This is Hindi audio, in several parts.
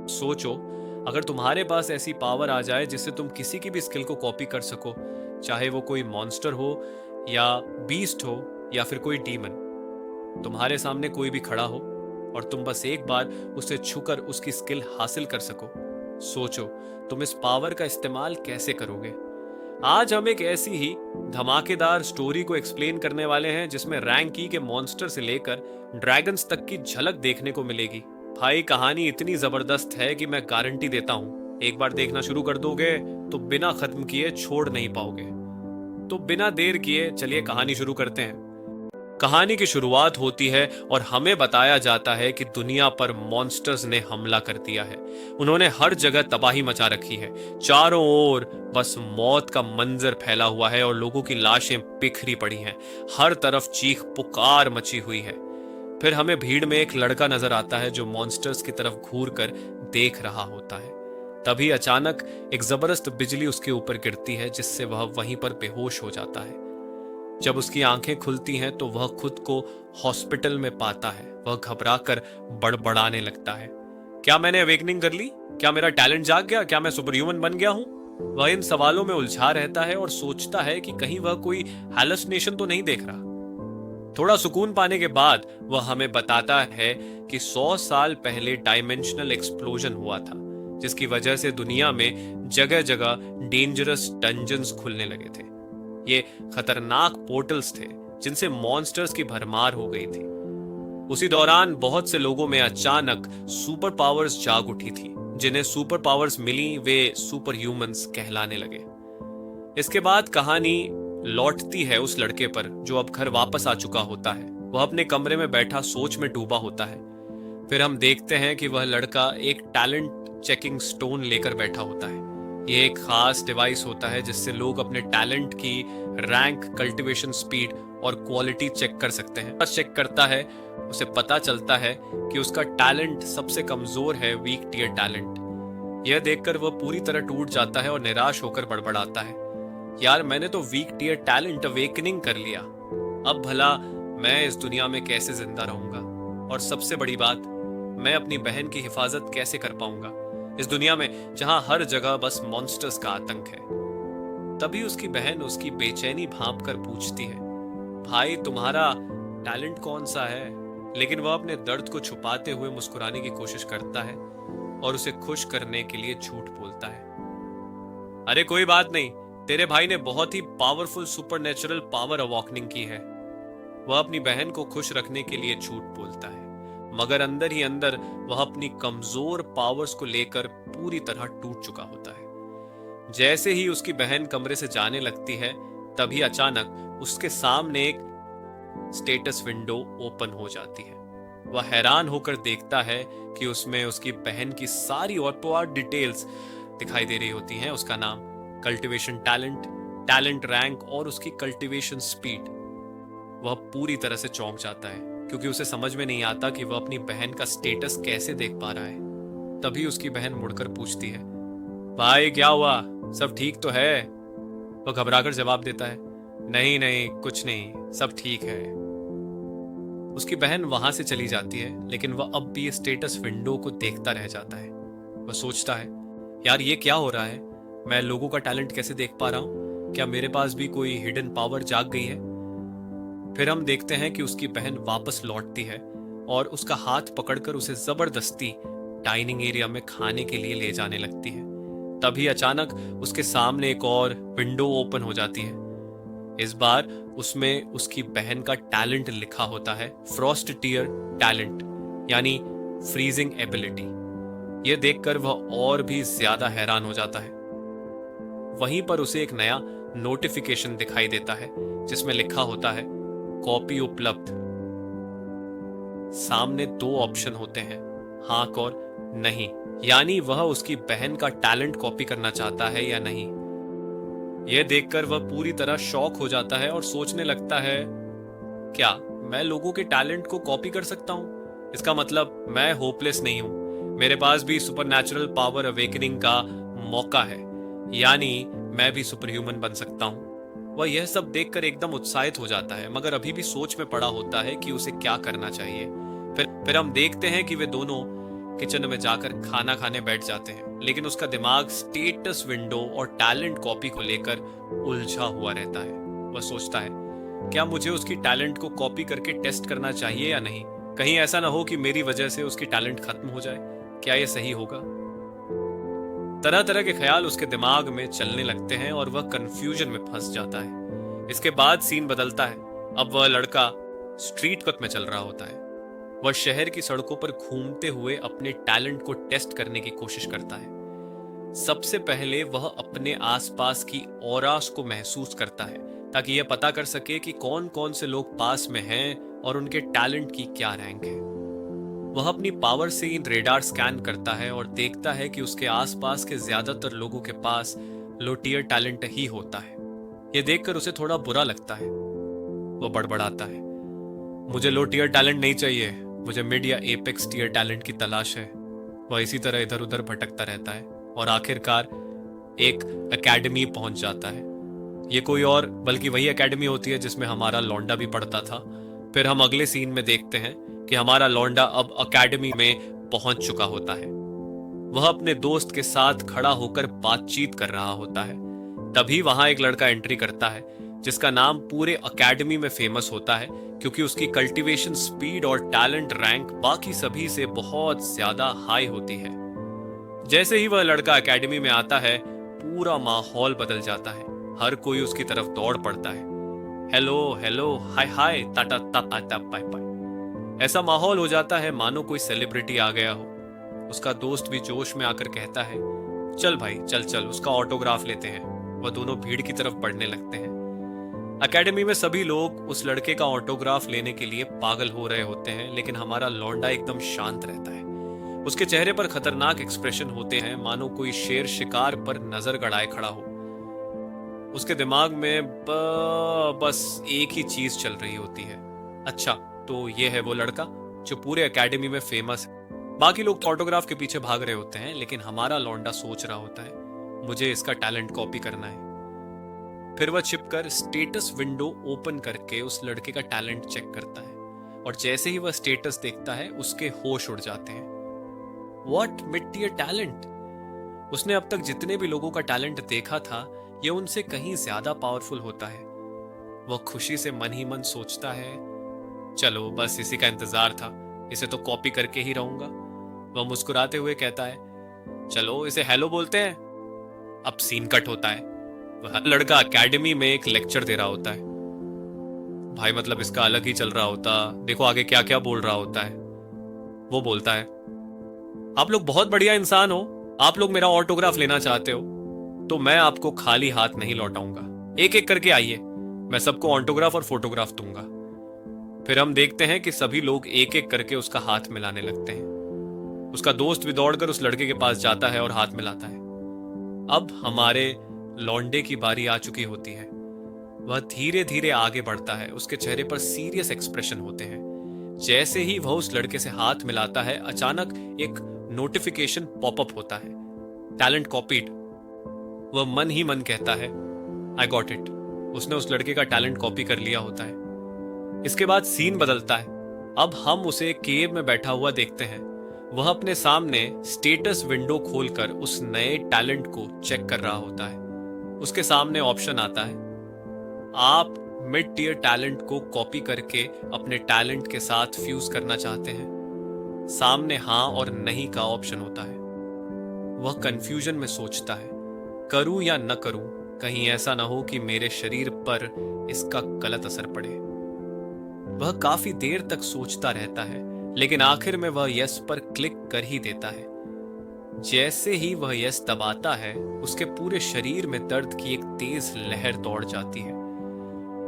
सोचो, अगर तुम्हारे पास ऐसी पावर आ जाए जिससे तुम किसी की भी स्किल को कॉपी कर सको, चाहे वो कोई मॉन्स्टर हो या बीस्ट हो या फिर कोई डीमन। तुम्हारे सामने कोई भी खड़ा हो और तुम बस एक बार उसे छूकर उसकी स्किल हासिल कर सको। सोचो, तुम इस पावर का इस्तेमाल कैसे करोगे। आज हम एक ऐसी ही धमाकेदार स्टोरी को एक्सप्लेन करने वाले हैं जिसमें रैंक ई के मॉन्स्टर से लेकर ड्रैगन्स तक की झलक देखने को मिलेगी। भाई, कहानी इतनी जबरदस्त है कि मैं गारंटी देता हूं, एक बार देखना शुरू कर दोगे तो बिना खत्म किए छोड़ नहीं पाओगे। तो बिना देर किए चलिए कहानी शुरू करते हैं। कहानी की शुरुआत होती है और हमें बताया जाता है कि दुनिया पर मॉन्स्टर्स ने हमला कर दिया है। उन्होंने हर जगह तबाही मचा रखी है। चारों ओर बस मौत का मंजर फैला हुआ है और लोगों की लाशें बिखरी पड़ी हैं। हर तरफ चीख पुकार मची हुई है। फिर हमें भीड़ में एक लड़का नजर आता है जो मॉन्स्टर्स की तरफ घूर कर देख रहा होता है। तभी अचानक एक जबरदस्त बिजली उसके ऊपर गिरती है जिससे वह वहीं पर बेहोश हो जाता है। जब उसकी आंखें खुलती हैं तो वह खुद को हॉस्पिटल में पाता है। वह घबराकर बड़बड़ाने लगता है, क्या मैंने अवेकनिंग कर ली? क्या मेरा टैलेंट जाग गया? क्या मैं सुपर ह्यूमन बन गया हूं? वह इन सवालों में उलझा रहता है और सोचता है कि कहीं वह कोई हैलुसिनेशन तो नहीं देख रहा। थोड़ा सुकून पाने के बाद वह हमें बताता है कि 100 साल पहले डायमेंशनल एक्सप्लोजन हुआ था, जिसकी वजह से दुनिया में जगह जगह डेंजरस डंजन्स खुलने लगे थे। ये खतरनाक पोर्टल्स थे जिनसे मॉन्स्टर्स की भरमार हो गई थी। उसी दौरान बहुत से लोगों में अचानक सुपर पावर्स जाग उठी थी। जिन्हें सुपर पावर्स मिली वे सुपर ह्यूमंस कहलाने लगे। इसके बाद कहानी लौटती है उस लड़के पर जो अब घर वापस आ चुका होता है। वह अपने कमरे में बैठा सोच में डूबा होता है। फिर हम देखते हैं कि वह लड़का एक टैलेंट चेकिंग स्टोन लेकर बैठा होता है। यह एक खास डिवाइस होता है जिससे लोग अपने टैलेंट की रैंक, कल्टीवेशन स्पीड और क्वालिटी चेक कर सकते हैं। बस चेक करता है, उसे पता चलता है कि उसका टैलेंट सबसे कमजोर है, वीक टियर टैलेंट। यह देखकर वह पूरी तरह टूट जाता है और निराश होकर बड़बड़ाता है, यार मैंने तो वीक टियर टैलेंट अवेकनिंग कर लिया, अब भला मैं इस दुनिया में कैसे जिंदा रहूंगा? और सबसे बड़ी बात, मैं अपनी बहन की हिफाजत कैसे कर पाऊंगा इस दुनिया में जहां हर जगह बस मॉन्स्टर्स का आतंक है। तभी उसकी बहन उसकी बेचैनी भांप कर पूछती है, भाई तुम्हारा टैलेंट कौन सा है? लेकिन वह अपने दर्द को छुपाते हुए मुस्कुराने की कोशिश करता है और उसे खुश करने के लिए झूठ बोलता है, अरे कोई बात नहीं, तेरे भाई ने बहुत ही पावरफुल सुपरनेचुरल पावर अवॉकनिंग की है। वह अपनी बहन को खुश रखने के लिए झूठ बोलता है, मगर अंदर ही अंदर वह अपनी कमजोर पावर्स को लेकर पूरी तरह टूट चुका होता है। जैसे ही उसकी बहन कमरे से जाने लगती है, तभी अचानक उसके सामने एक स्टेटस विंडो ओपन हो जाती है। वह हैरान होकर देखता है कि उसमें उसकी बहन की सारी और डिटेल्स दिखाई दे रही होती हैं। उसका नाम, कल्टीवेशन टैलेंट, टैलेंट रैंक और उसकी कल्टीवेशन स्पीड। वह पूरी तरह से चौंक जाता है क्योंकि उसे समझ में नहीं आता कि वह अपनी बहन का स्टेटस कैसे देख पा रहा है। तभी उसकी बहन मुड़कर पूछती है, भाई क्या हुआ, सब ठीक तो है? वह घबराकर जवाब देता है, नहीं नहीं कुछ नहीं, सब ठीक है। उसकी बहन वहां से चली जाती है, लेकिन वह अब भी स्टेटस विंडो को देखता रह जाता है। वह सोचता है, यार ये क्या हो रहा है? मैं लोगों का टैलेंट कैसे देख पा रहा हूं? क्या मेरे पास भी कोई हिडन पावर जाग गई है? फिर हम देखते हैं कि उसकी बहन वापस लौटती है और उसका हाथ पकड़कर उसे जबरदस्ती डाइनिंग एरिया में खाने के लिए ले जाने लगती है। तभी अचानक उसके सामने एक और विंडो ओपन हो जाती है। इस बार उसमें उसकी बहन का टैलेंट लिखा होता है, फ्रॉस्ट टियर टैलेंट, यानी फ्रीजिंग एबिलिटी। यह देखकर वह और भी ज्यादा हैरान हो जाता है। वहीं पर उसे एक नया नोटिफिकेशन दिखाई देता है जिसमें लिखा होता है, कॉपी उपलब्ध। सामने दो ऑप्शन होते हैं, हाँ और नहीं, यानी वह उसकी बहन का टैलेंट कॉपी करना चाहता है या नहीं। यह देखकर वह पूरी तरह शॉक हो जाता है और सोचने लगता है, क्या मैं लोगों के टैलेंट को कॉपी कर सकता हूं? इसका मतलब मैं होपलेस नहीं हूं, मेरे पास भी सुपरनैचुरल पावर अवेकनिंग का मौका है, यानी मैं भी सुपर ह्यूमन बन सकता हूं। वह यह सब देखकर एकदम उत्साहित हो जाता है, मगर अभी भी सोच में पड़ा होता है कि उसे क्या करना चाहिए। फिर हम देखते हैं कि वे दोनों किचन में जाकर खाना खाने बैठ जाते हैं, लेकिन उसका दिमाग स्टेटस विंडो और टैलेंट कॉपी को लेकर उलझा हुआ रहता है। वह सोचता है, क्या मुझे उसकी टैलेंट को कॉपी करके टेस्ट करना चाहिए या नहीं? कहीं ऐसा ना हो कि मेरी वजह से उसकी टैलेंट खत्म हो जाए। क्या यह सही होगा? तरह तरह के ख्याल उसके दिमाग में चलने लगते हैं और वह कंफ्यूजन में फंस जाता है। इसके बाद सीन बदलता है। अब वह लड़का स्ट्रीट कट में चल रहा होता है। वह शहर की सड़कों पर घूमते हुए अपने टैलेंट को टेस्ट करने की कोशिश करता है। सबसे पहले वह अपने आसपास की ऑरास को महसूस करता है, ताकि यह पता कर सके कि कौन कौन से लोग पास में हैं और उनके टैलेंट की क्या रैंक है। वह अपनी पावर से इन रेडार स्कैन करता है और देखता है कि उसके आसपास के ज्यादातर लोगों के पास लो टियर टैलेंट ही होता है। यह देखकर उसे थोड़ा बुरा लगता है। वह बड़बड़ाता है, मुझे लो टियर टैलेंट नहीं चाहिए, मुझे मिड या एपेक्स टियर टैलेंट की तलाश है। वह इसी तरह इधर उधर भटकता रहता है और आखिरकार एक एकेडमी पहुंच जाता है। ये कोई और बल्कि वही एकेडमी होती है जिसमें हमारा लौंडा भी पढ़ता था। फिर हम अगले सीन में देखते हैं कि हमारा लौंडा अब एकेडमी में पहुंच चुका होता है। वह अपने दोस्त के साथ खड़ा होकर बातचीत कर रहा होता है। तभी वहां एक लड़का एंट्री करता है जिसका नाम पूरे एकेडमी में फेमस होता है, क्योंकि उसकी कल्टीवेशन स्पीड और टैलेंट रैंक बाकी सभी से बहुत ज्यादा हाई होती है। जैसे ही वह लड़का एकेडमी में आता है, पूरा माहौल बदल जाता है। हर कोई उसकी तरफ दौड़ पड़ता है। Hello hello, hi hi, tata tata tata bye bye. ऐसा माहौल हो जाता है मानो कोई सेलिब्रिटी आ गया हो। उसका दोस्त भी जोश में आकर कहता है, चल भाई चल चल, उसका ऑटोग्राफ लेते हैं। वह दोनों भीड़ की तरफ बढ़ने लगते हैं। एकेडमी में सभी लोग उस लड़के का ऑटोग्राफ लेने के लिए पागल हो रहे होते हैं, लेकिन हमारा लौंडा एकदम शांत रहता है। उसके चेहरे पर खतरनाक एक्सप्रेशन होते हैं, मानो कोई शेर शिकार पर नजर गड़ाए खड़ा हो। उसके दिमाग में बस एक ही चीज चल रही होती है, अच्छा तो ये है वो लड़का जो पूरे एकेडमी में फेमस है। बाकी लोग तो ऑटोग्राफ के पीछे भाग रहे होते हैं, लेकिन हमारा लौंडा सोच रहा होता है, मुझे इसका टैलेंट कॉपी करना है। फिर वह छिपकर स्टेटस विंडो ओपन करके उस लड़के का टैलेंट चेक करता है, और जैसे ही वह स्टेटस देखता है उसके होश उड़ जाते हैं। What mid tier talent! उसने अब तक जितने भी लोगों का टैलेंट देखा था, यह उनसे कहीं ज्यादा पावरफुल होता है। वह खुशी से मन ही मन सोचता है, चलो बस इसी का इंतजार था, इसे तो कॉपी करके ही रहूंगा। वह मुस्कुराते हुए कहता है, चलो इसे हेलो बोलते हैं। अब सीन कट होता है। वह लड़का एकेडमी में एक लेक्चर दे रहा होता है। भाई मतलब इसका अलग ही चल रहा होता, देखो आगे क्या क्या बोल रहा होता है। वो बोलता है, आप लोग बहुत बढ़िया इंसान हो, आप लोग मेरा ऑटोग्राफ लेना चाहते हो तो मैं आपको खाली हाथ नहीं लौटाऊंगा। एक एक करके आइए, मैं सबको ऑटोग्राफ और फोटोग्राफ दूंगा। फिर हम देखते हैं कि सभी लोग एक एक करके उसका हाथ मिलाने लगते हैं। उसका दोस्त भी दौड़कर उस लड़के के पास जाता है और हाथ मिलाता है। अब हमारे लौंडे की बारी आ चुकी होती है। वह धीरे धीरे आगे बढ़ता है, उसके चेहरे पर सीरियस एक्सप्रेशन होते हैं। जैसे ही वह उस लड़के से हाथ मिलाता है, अचानक एक नोटिफिकेशन पॉपअप होता है, टैलेंट कॉपीड। वह मन ही मन कहता है, आई गॉट इट। उसने उस लड़के का टैलेंट कॉपी कर लिया होता है। इसके बाद सीन बदलता है। अब हम उसे केव में बैठा हुआ देखते हैं। वह अपने सामने स्टेटस विंडो खोलकर उस नए टैलेंट को चेक कर रहा होता है। उसके सामने ऑप्शन आता है, आप मिड टियर टैलेंट को कॉपी करके अपने टैलेंट के साथ फ्यूज करना चाहते हैं। सामने हां और नहीं का ऑप्शन होता है। वह कंफ्यूजन में सोचता है, करूं या न करूं, कहीं ऐसा ना हो कि मेरे शरीर पर इसका गलत असर पड़े। वह काफी देर तक सोचता रहता है, लेकिन आखिर में वह यस पर क्लिक कर ही देता है। जैसे ही वह यस दबाता है, उसके पूरे शरीर में दर्द की एक तेज लहर दौड़ जाती है।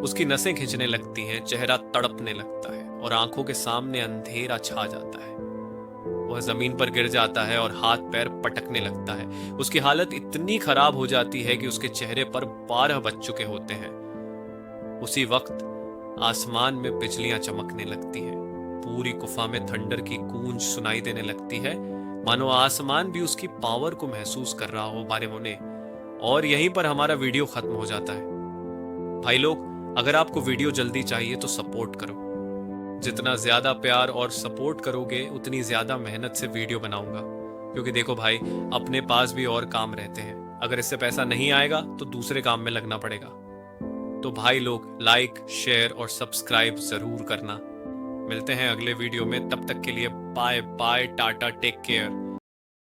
उसकी नसें खिंचने लगती हैं, चेहरा तड़पने लगता है और आंखों के सामने अंधेरा छा जाता है। वह जमीन पर गिर जाता है और हाथ पैर पटकने लगता है। उसकी हालत इतनी खराब हो जाती है कि उसके चेहरे पर 12 बज चुके होते हैं। उसी वक्त आसमान में बिजलियां चमकने लगती हैं। पूरी गुफा में थंडर की गूंज सुनाई देने लगती है, मानो आसमान भी उसकी पावर को महसूस कर रहा हो बारे मुने। और यहीं पर हमारा वीडियो खत्म हो जाता है। भाई लोग, अगर आपको वीडियो जल्दी चाहिए तो सपोर्ट करो। जितना ज्यादा प्यार और सपोर्ट करोगे उतनी ज्यादा मेहनत से वीडियो बनाऊंगा, क्योंकि देखो भाई, अपने पास भी और काम रहते हैं। अगर इससे पैसा नहीं आएगा तो दूसरे काम में लगना पड़ेगा। तो भाई लोग, लाइक, शेयर और सब्सक्राइब जरूर करना। मिलते हैं अगले वीडियो में, तब तक के लिए bye bye, tata, take care.